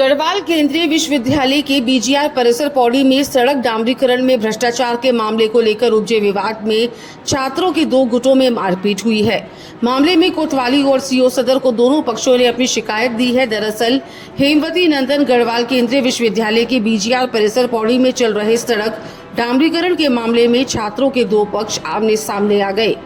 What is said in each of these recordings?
गढ़वाल केंद्रीय विश्वविद्यालय के बीजीआर परिसर पौड़ी में सड़क डामरीकरण में भ्रष्टाचार के मामले को लेकर उपजे विवाद में छात्रों के दो गुटों में मारपीट हुई है। मामले में कोतवाली और सीओ सदर को दोनों पक्षों ने अपनी शिकायत दी है। दरअसल हेमवती नंदन गढ़वाल केंद्रीय विश्वविद्यालय के बीजीआर परिसर पौड़ी में चल रहे सड़क डामरीकरण के मामले में छात्रों के दो पक्ष आमने सामने आ गए।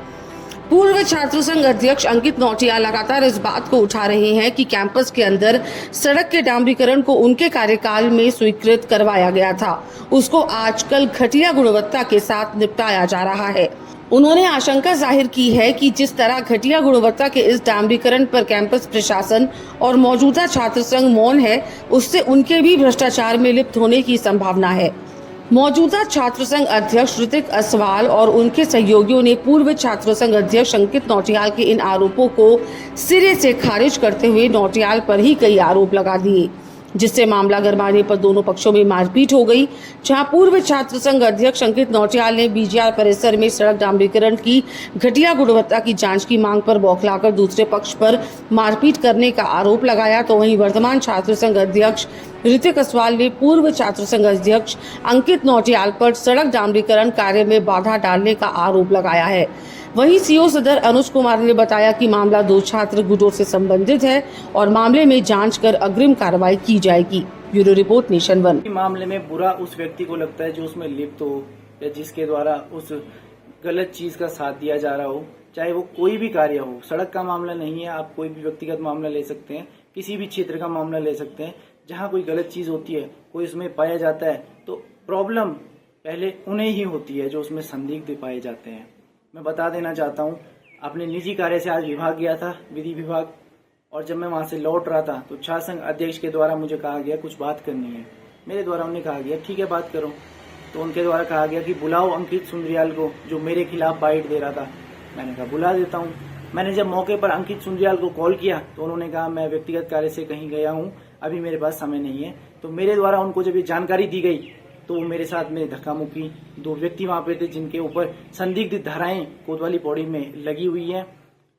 पूर्व छात्र संघ अध्यक्ष अंकित नौटियाल लगातार इस बात को उठा रहे हैं कि कैंपस के अंदर सड़क के डामरीकरण को उनके कार्यकाल में स्वीकृत करवाया गया था, उसको आजकल घटिया गुणवत्ता के साथ निपटाया जा रहा है। उन्होंने आशंका जाहिर की है कि जिस तरह घटिया गुणवत्ता के इस डामरीकरण पर कैंपस प्रशासन और मौजूदा छात्र संघ मौन है, उससे उनके भी भ्रष्टाचार में लिप्त होने की संभावना है। मौजूदा छात्र संघ अध्यक्ष ऋतिक असवाल और उनके सहयोगियों ने पूर्व छात्र संघ अध्यक्ष अंकित नौटियाल के इन आरोपों को सिरे से खारिज करते हुए नौटियाल पर ही कई आरोप लगा दिए, जिससे मामला गरमाने पर दोनों पक्षों में मारपीट हो गई। जहां पूर्व छात्र संघ अध्यक्ष अंकित नौटियाल ने बीजीआर परिसर में सड़क डामरीकरण की घटिया गुणवत्ता की जांच की मांग पर बौखलाकर दूसरे पक्ष पर मारपीट करने का आरोप लगाया, तो वहीं वर्तमान छात्र संघ अध्यक्ष ऋतिक असवाल ने पूर्व छात्र संघ अध्यक्ष अंकित नौटियाल पर सड़क डामरीकरण कार्य में बाधा डालने का आरोप लगाया है। वहीं सीओ सदर अनुज कुमार ने बताया कि मामला दो छात्र गुटों से संबंधित है और मामले में जांच कर अग्रिम कार्रवाई की जाएगी। Bureau report nation one. मामले में बुरा उस व्यक्ति को लगता है जो उसमें लिप्त हो या जिसके द्वारा उस गलत चीज का साथ दिया जा रहा हो, चाहे वो कोई भी कार्य हो। सड़क का मामला नहीं है, आप कोई भी व्यक्तिगत मामला ले सकते हैं, किसी भी क्षेत्र का मामला ले सकते हैं। जहाँ कोई गलत चीज होती है, कोई उसमें पाया जाता है, तो प्रॉब्लम पहले उन्हें ही होती है जो उसमें संदिग्ध पाए जाते हैं। मैं बता देना चाहता हूँ, अपने निजी कार्य से आज विभाग गया था, विधि विभाग, और जब मैं वहां से लौट रहा था तो छात्र संघ अध्यक्ष के द्वारा मुझे कहा गया कुछ बात करनी है। मेरे द्वारा उन्हें कहा गया ठीक है बात करो, तो उनके द्वारा कहा गया कि बुलाओ अंकित सुंदरियाल को जो मेरे खिलाफ बाइट दे रहा था। मैंने कहा बुला देता हूँ। मैंने जब मौके पर अंकित सुंदरियाल को कॉल किया तो उन्होंने कहा मैं व्यक्तिगत कार्य से कहीं गया हूँ, अभी मेरे पास समय नहीं है। तो मेरे द्वारा उनको जब ये जानकारी दी गई तो वो मेरे साथ में धक्का मुक्की, दो व्यक्ति वहां पे थे जिनके ऊपर संदिग्ध धाराएं कोतवाली पौड़ी में लगी हुई है,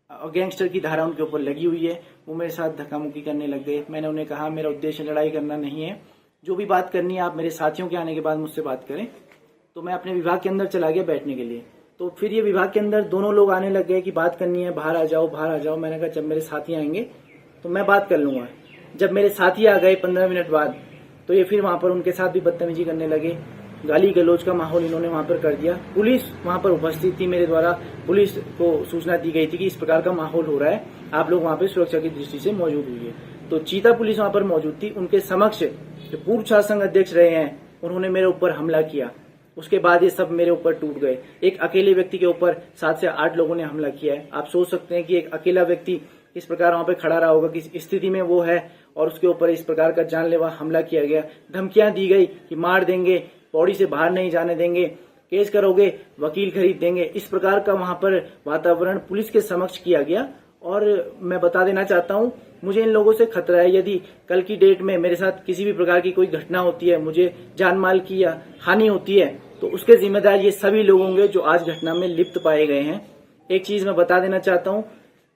गैंगस्टर की धारा उनके ऊपर लगी हुई है, वो मेरे साथ धक्का मुक्की करने लग गए। मैंने उन्हें कहा मेरा उद्देश्य लड़ाई करना नहीं है, जो भी बात करनी है आप मेरे साथियों के आने के बाद मुझसे बात करें। तो मैं अपने विभाग के अंदर चला गया बैठने के लिए। तो फिर ये विभाग के अंदर दोनों लोग आने लग गए कि बात करनी है, बाहर आ जाओ बाहर आ जाओ। मैंने कहा जब मेरे साथी आएंगे तो मैं बात कर लूंगा। जब मेरे साथी आ गए 15 मिनट बाद, तो ये फिर वहां पर उनके साथ भी बदतमीजी करने लगे, गाली गलौज का माहौल इन्होंने वहां पर कर दिया। पुलिस वहां पर उपस्थित थी, मेरे द्वारा पुलिस को सूचना दी गई थी कि इस प्रकार का माहौल हो रहा है, आप लोग वहां पर सुरक्षा की दृष्टि से मौजूद हुई है। तो चीता पुलिस वहां पर मौजूद थी। उनके समक्ष जो पूर्व छात्र संघ अध्यक्ष रहे हैं उन्होंने मेरे ऊपर हमला किया। उसके बाद ये सब मेरे ऊपर टूट गए। एक अकेले व्यक्ति के ऊपर 7 से 8 लोगों ने हमला किया है। आप सोच सकते हैं कि एक अकेला व्यक्ति इस प्रकार वहां पे खड़ा रहा होगा, किस स्थिति में वो है, और उसके ऊपर इस प्रकार का जानलेवा हमला किया गया। धमकियां दी गई कि मार देंगे, पौड़ी से बाहर नहीं जाने देंगे, केस करोगे, वकील खरीद देंगे। इस प्रकार का वहां पर वातावरण पुलिस के समक्ष किया गया। और मैं बता देना चाहता हूं, मुझे इन लोगों से खतरा है। यदि कल की डेट में मेरे साथ किसी भी प्रकार की कोई घटना होती है, मुझे जान माल की या हानि होती है, तो उसके जिम्मेदार ये सभी लोग होंगे जो आज घटना में लिप्त पाए गए हैं। एक चीज मैं बता देना चाहता हूं,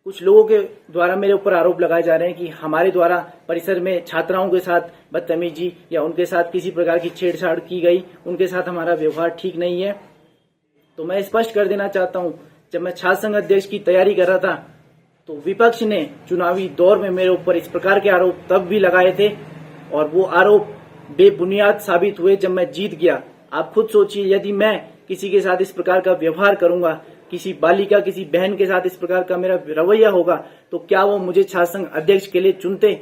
कुछ लोगों के द्वारा मेरे ऊपर आरोप लगाए जा रहे हैं कि हमारे द्वारा परिसर में छात्राओं के साथ बदतमीजी या उनके साथ किसी प्रकार की छेड़छाड़ की गई, उनके साथ हमारा व्यवहार ठीक नहीं है। तो मैं स्पष्ट कर देना चाहता हूं, जब मैं छात्र संघ अध्यक्ष की तैयारी कर रहा था तो विपक्ष ने चुनावी दौर में मेरे ऊपर इस प्रकार के आरोप तब भी लगाए थे, और वो आरोप बेबुनियाद साबित हुए जब मैं जीत गया। आप खुद सोचिए, यदि मैं किसी के साथ इस प्रकार का व्यवहार करूंगा, किसी बालिका, किसी बहन के साथ इस प्रकार का मेरा रवैया होगा, तो क्या वो मुझे छात्र संघ अध्यक्ष के लिए चुनते?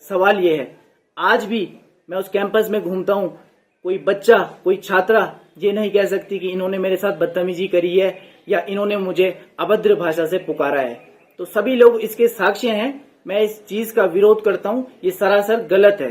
सवाल ये है। आज भी मैं उस कैंपस में घूमता हूं, कोई बच्चा, कोई छात्रा ये नहीं कह सकती कि इन्होंने मेरे साथ बदतमीजी करी है या इन्होंने मुझे अभद्र भाषा से पुकारा है। तो सभी लोग इसके साक्ष्य हैं। मैं इस चीज का विरोध करता हूं, ये सरासर गलत है।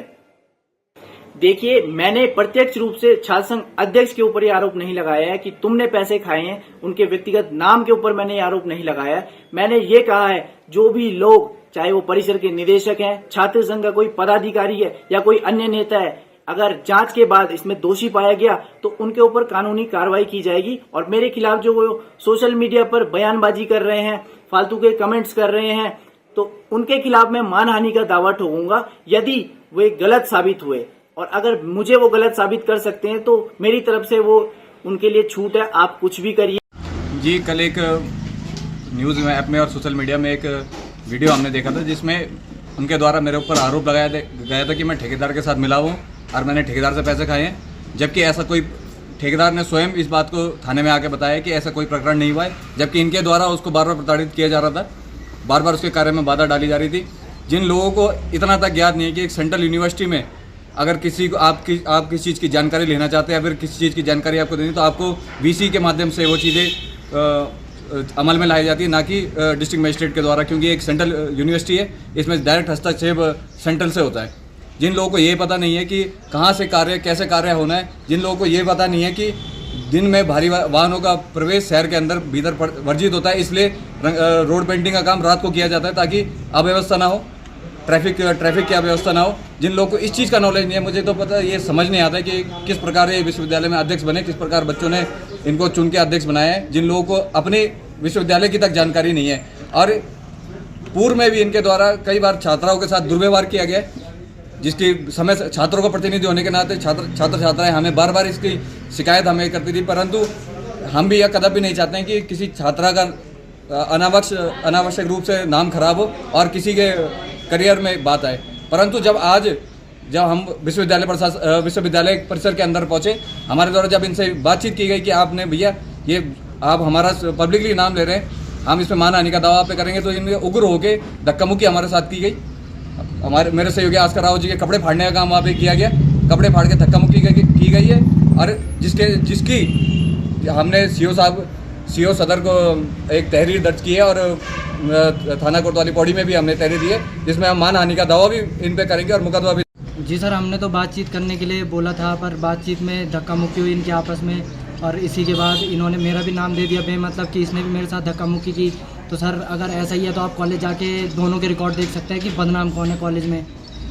देखिए, मैंने प्रत्यक्ष रूप से छात्र संघ अध्यक्ष के ऊपर ये आरोप नहीं लगाया है कि तुमने पैसे खाए हैं, उनके व्यक्तिगत नाम के ऊपर मैंने ये आरोप नहीं लगाया है। मैंने ये कहा है जो भी लोग, चाहे वो परिसर के निदेशक हैं, छात्र संघ का कोई पदाधिकारी है या कोई अन्य नेता है, अगर जांच के बाद इसमें दोषी पाया गया तो उनके ऊपर कानूनी कार्रवाई की जाएगी। और मेरे खिलाफ जो वो सोशल मीडिया पर बयानबाजी कर रहे हैं, फालतू के कमेंट्स कर रहे हैं, तो उनके खिलाफ मैं मानहानि का दावा ठोकूंगा यदि वे गलत साबित हुए। और अगर मुझे वो गलत साबित कर सकते हैं तो मेरी तरफ से वो उनके लिए छूट है, आप कुछ भी करिए। जी, कल एक न्यूज़ में ऐप में और सोशल मीडिया में एक वीडियो हमने देखा था जिसमें उनके द्वारा मेरे ऊपर आरोप लगाया गया था कि मैं ठेकेदार के साथ मिला हूँ और मैंने ठेकेदार से पैसे खाए हैं, जबकि ऐसा कोई ठेकेदार ने स्वयं इस बात को थाने में आके बताया कि ऐसा कोई प्रकरण नहीं हुआ है, जबकि इनके द्वारा उसको बार बार प्रताड़ित किया जा रहा था, बार बार उसके कार्य में बाधा डाली जा रही थी। जिन लोगों को इतना तक ज्ञात नहीं है कि एक सेंट्रल यूनिवर्सिटी में अगर किसी को आप किसी चीज़ की जानकारी लेना चाहते हैं या फिर किसी चीज़ की जानकारी आपको देनी तो आपको वीसी के माध्यम से वो चीज़ें अमल में लाई जाती है, ना कि डिस्ट्रिक्ट मजिस्ट्रेट के द्वारा, क्योंकि एक सेंट्रल यूनिवर्सिटी है, इसमें डायरेक्ट हस्तक्षेप सेंट्रल से होता है। जिन लोगों को ये पता नहीं है कि कहाँ से कार्य कैसे कार्य होना है, जिन लोगों को ये पता नहीं है कि दिन में भारी वाहनों का प्रवेश शहर के अंदर भीतर वर्जित होता है, इसलिए रोड पेंटिंग का काम रात को किया जाता है ताकि अव्यवस्था ना हो, ट्रैफिक की अव्यवस्था ना हो। जिन लोगों को इस चीज़ का नॉलेज नहीं है, मुझे तो पता ये समझ नहीं आता है कि किस प्रकार ये विश्वविद्यालय में अध्यक्ष बने, किस प्रकार बच्चों ने इनको चुन के अध्यक्ष बनाया है, जिन लोगों को अपने विश्वविद्यालय की तक जानकारी नहीं है। और पूर्व में भी इनके द्वारा कई बार छात्राओं के साथ दुर्व्यवहार किया गया, जिसकी समय छात्रों का प्रतिनिधि होने के नाते छात्र छात्राएं हमें बार बार इसकी शिकायत हमें करती थी, परंतु हम भी यह कदापि नहीं चाहते हैं कि किसी छात्रा का अनावश्यक रूप से नाम खराब हो और किसी के करियर में बात आए। परंतु जब हम विश्वविद्यालय परिसर के अंदर पहुंचे, हमारे द्वारा जब इनसे बातचीत की गई कि आपने भैया ये आप हमारा पब्लिकली नाम ले रहे हैं, हम इसमें मानहानि का दावा पे करेंगे, तो इनमें उग्र होकर धक्का मुक्की हमारे साथ की गई। मेरे सहयोगी आस्कर राव जी के कपड़े फाड़ने का काम वहाँ पे किया गया, कपड़े फाड़ के धक्का मुक्की की गई है। और जिसकी हमने सीओ सदर को एक तहरीर दर्ज की है और थाना कोतवाली पौड़ी में भी हमने तहरीर दी है, जिसमें हम मानहानि का दावा भी इन पे करेंगे और मुकदमा भी। जी सर, हमने तो बातचीत करने के लिए बोला था, पर बातचीत में धक्का मुक्की हुई इनके आपस में, और इसी के बाद इन्होंने मेरा भी नाम दे दिया बेमतलब कि इसने भी मेरे साथ धक्का मुक्की की। तो सर अगर ऐसा ही है तो आप कॉलेज जाके दोनों के रिकॉर्ड देख सकते हैं कि बदनाम कौन है कॉलेज में।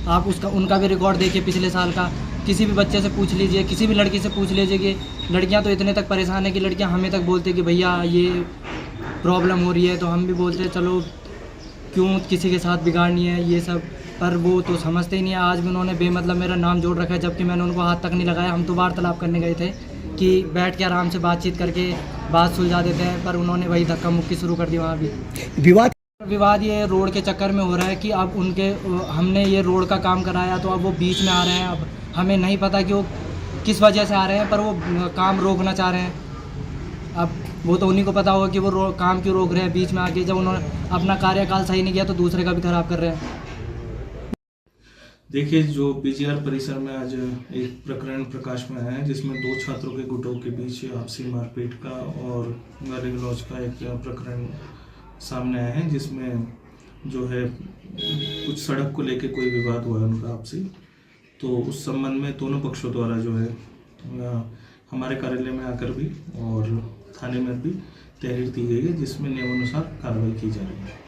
आप उनका भी रिकॉर्ड देखिए पिछले साल का, किसी भी बच्चे से पूछ लीजिए, किसी भी लड़की से पूछ लीजिए कि लड़कियां तो इतने तक परेशान है कि लड़कियां हमें तक बोलते कि भैया ये प्रॉब्लम हो रही है, तो हम भी बोलते चलो क्यों किसी के साथ बिगाड़नी है ये सब, पर वो तो समझते ही नहीं है। आज भी उन्होंने बेमतलब मेरा नाम जोड़ रखा है, जबकि मैंने उनको हाथ तक नहीं लगाया। हम तो वार्तालाप करने गए थे कि बैठ के आराम से बातचीत करके बात सुलझा देते हैं, पर उन्होंने वही धक्का मुक्की शुरू कर दी। वहाँ भी विवाद ये रोड के चक्कर में हो रहा है कि अब हमने ये रोड का काम कराया तो अब वो बीच में आ रहे हैं। अब हमें नहीं पता कि वो किस वजह से आ रहे हैं, पर वो काम रोकना चाह रहे हैं। अब वो तो उन्हीं को पता होगा कि वो काम क्यों रोक रहे हैं बीच में आके, जब उन्होंने अपना कार्यकाल सही नहीं किया तो दूसरे का भी खराब कर रहे हैं। देखिए, जो बीजीआर परिसर में आज एक प्रकरण प्रकाश में आया है जिसमें 2 छात्रों के गुटों के बीच आपसी मारपीट का और गाली गलौज का एक प्रकरण सामने आया है, जिसमें जो है कुछ सड़क को लेकर कोई विवाद हुआ है उनका आपसी। तो उस संबंध में दोनों पक्षों द्वारा जो है हमारे कार्यालय में आकर भी और थाने में भी तहरीर दी गई है, जिसमें नियमानुसार कार्रवाई की जा रही है।